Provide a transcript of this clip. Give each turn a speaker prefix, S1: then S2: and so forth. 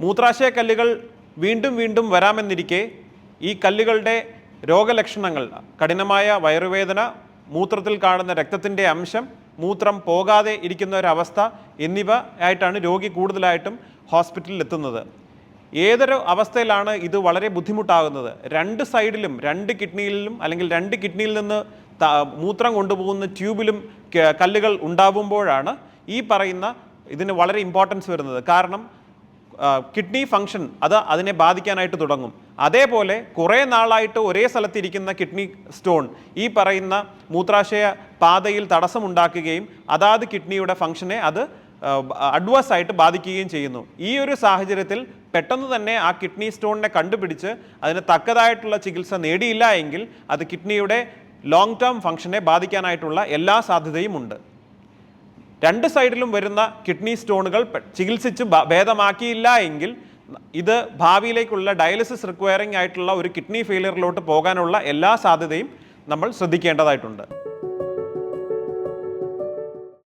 S1: മൂത്രാശയ കല്ലുകൾ വീണ്ടും വീണ്ടും വരാമെന്നിരിക്കെ ഈ കല്ലുകളുടെ രോഗലക്ഷണങ്ങൾ കഠിനമായ വയറുവേദന, മൂത്രത്തിൽ കാണുന്ന രക്തത്തിൻ്റെ അംശം, മൂത്രം പോകാതെ ഇരിക്കുന്ന ഒരവസ്ഥ എന്നിവ ആയിട്ടാണ് രോഗി കൂടുതലായിട്ടും ഹോസ്പിറ്റലിൽ എത്തുന്നത്. ഏതൊരു അവസ്ഥയിലാണ് ഇത് വളരെ ബുദ്ധിമുട്ടാകുന്നത്? രണ്ട് സൈഡിലും, രണ്ട് കിഡ്നിയിലും അല്ലെങ്കിൽ രണ്ട് കിഡ്നിയിൽ നിന്ന് മൂത്രം കൊണ്ടുപോകുന്ന ട്യൂബിലും കല്ലുകൾ ഉണ്ടാകുമ്പോഴാണ് ഈ പറയുന്ന ഇതിന് വളരെ ഇമ്പോർട്ടൻസ് വരുന്നത്. കാരണം കിഡ്നി ഫങ്ഷൻ അതിനെ ബാധിക്കാനായിട്ട് തുടങ്ങും. അതേപോലെ കുറേ നാളായിട്ട് ഒരേ സ്ഥലത്തിരിക്കുന്ന കിഡ്നി സ്റ്റോൺ ഈ പറയുന്ന മൂത്രാശയ പാതയിൽ തടസ്സമുണ്ടാക്കുകയും അതാത് കിഡ്നിയുടെ ഫങ്ഷനെ അത് അഡ്വേഴ്സ് ആയിട്ട് ബാധിക്കുകയും ചെയ്യുന്നു. ഈ ഒരു സാഹചര്യത്തിൽ പെട്ടെന്ന് തന്നെ ആ കിഡ്നി സ്റ്റോണിനെ കണ്ടുപിടിച്ച് അതിന് തക്കതായിട്ടുള്ള ചികിത്സ നേടിയില്ല എങ്കിൽ അത് കിഡ്നിയുടെ ലോങ് ടേം ഫങ്ഷനെ ബാധിക്കാനായിട്ടുള്ള എല്ലാ സാധ്യതയും ഉണ്ട്. രണ്ട് സൈഡിലും വരുന്ന കിഡ്നി സ്റ്റോണുകൾ ചികിത്സിച്ച് ഭേദമാക്കിയില്ല എങ്കിൽ ഇത് ഭാവിയിലേക്കുള്ള ഡയാലിസിസ് റിക്വയറിംഗ് ആയിട്ടുള്ള ഒരു കിഡ്നി ഫെയിലിയറിലോട്ട് പോകാനുള്ള എല്ലാ സാധ്യതയും നമ്മൾ ശ്രദ്ധിക്കേണ്ടതായിട്ടുണ്ട്.